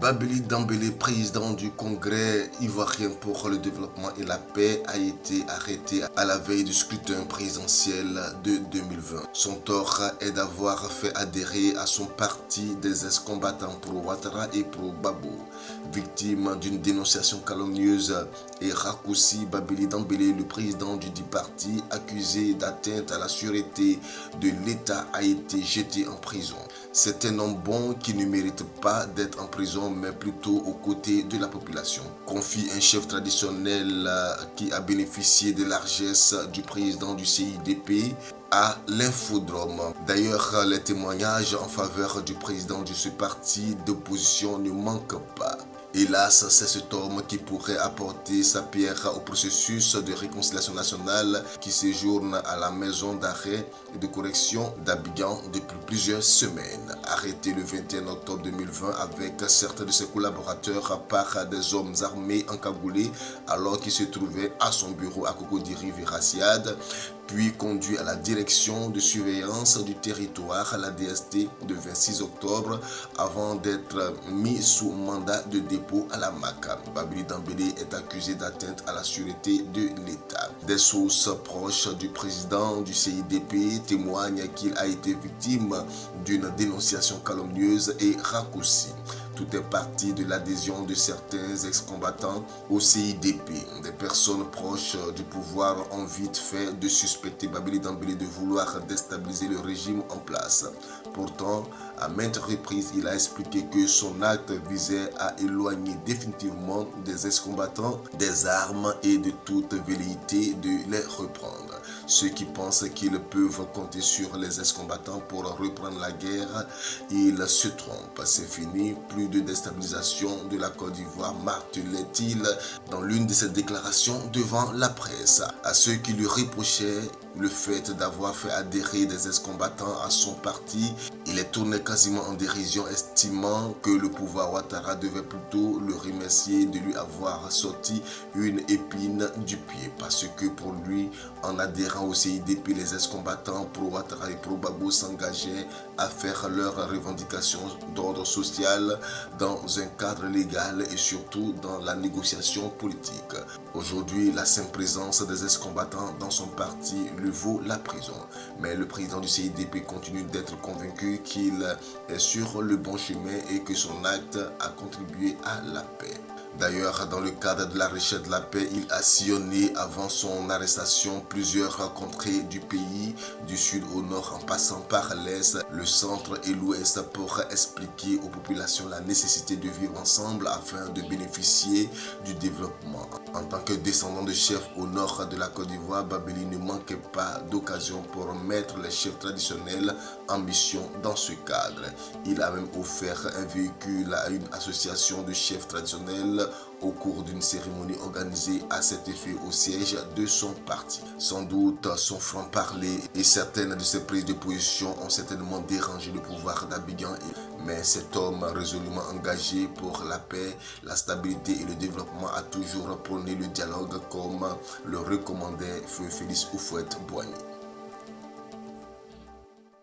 Babili Dambélé, président du Congrès ivoirien pour le développement et la paix, a été arrêté à la veille du scrutin présidentiel de 2020. Son tort est d'avoir fait adhérer à son parti des ex-combattants pro-Ouattara et pro-Gbagbo. Victime d'une dénonciation calomnieuse et raccourci, Babili Dambélé, le président du dit parti, accusé d'atteinte à la sûreté de l'État, a été jeté en prison. C'est un homme bon qui ne mérite pas d'être en prison, mais plutôt aux côtés de la population. Confie un chef traditionnel qui a bénéficié de largesses du président du CIDP à l'infodrome. D'ailleurs, les témoignages en faveur du président de ce parti d'opposition ne manquent pas. Hélas, c'est cet homme qui pourrait apporter sa pierre au processus de réconciliation nationale qui séjourne à la maison d'arrêt et de correction d'Abidjan depuis plusieurs semaines. Arrêté le 21 octobre 2020 avec certains de ses collaborateurs par des hommes armés encagoulés alors qu'il se trouvait à son bureau à Cocody-Rivière-Raciade, puis conduit à la direction de surveillance du territoire, la DST, le 26 octobre, avant d'être mis sous mandat de dépôt à la MAC. Babili Dambélé est accusé d'atteinte à la sûreté de l'État. Des sources proches du président du CIDP témoignent qu'il a été victime d'une dénonciation calomnieuse et raccourcie. Tout est parti de l'adhésion de certains ex-combattants au CIDP. Des personnes proches du pouvoir ont vite fait de suspecter Babili Dambélé de vouloir déstabiliser le régime en place. Pourtant, à maintes reprises, il a expliqué que son acte visait à éloigner définitivement des ex-combattants des armes et de toute velléité de les reprendre. Ceux qui pensent qu'ils peuvent compter sur les ex-combattants pour reprendre la guerre, ils se trompent. C'est fini, plus de déstabilisation de la Côte d'Ivoire, martelait-il dans l'une de ses déclarations devant la presse. À ceux qui lui reprochaient le fait d'avoir fait adhérer des ex-combattants à son parti, il est tourné quasiment en dérision, estimant que le pouvoir Ouattara devait plutôt le remercier de lui avoir sorti une épine du pied. Parce que pour lui, en adhérant au CIDP, les ex-combattants pro-Ouattara et pro-Gbagbo s'engageaient à faire leurs revendications d'ordre social dans un cadre légal et surtout dans la négociation politique. Aujourd'hui, la simple présence des ex-combattants dans son parti lui vaut la prison. Mais le président du CIDP continue d'être convaincu qu'il est sur le bon chemin et que son acte a contribué à la paix. D'ailleurs, dans le cadre de la recherche de la paix, il a sillonné avant son arrestation plusieurs contrées du pays, du sud au nord en passant par l'est, le centre et l'ouest pour expliquer aux populations la nécessité de vivre ensemble afin de bénéficier du développement. En tant que descendant de chef au nord de la Côte d'Ivoire, Babili ne manquait pas d'occasion pour mettre les chefs traditionnels en mission dans ce cadre. Il a même offert un véhicule à une association de chefs traditionnels au cours d'une cérémonie organisée à cet effet au siège de son parti. Sans doute, son franc-parler et certaines de ses prises de position ont certainement dérangé le pouvoir d'Abidjan, mais cet homme résolument engagé pour la paix, la stabilité et le développement a toujours prôné le dialogue comme le recommandait Feu Félix Houphouët-Boigny.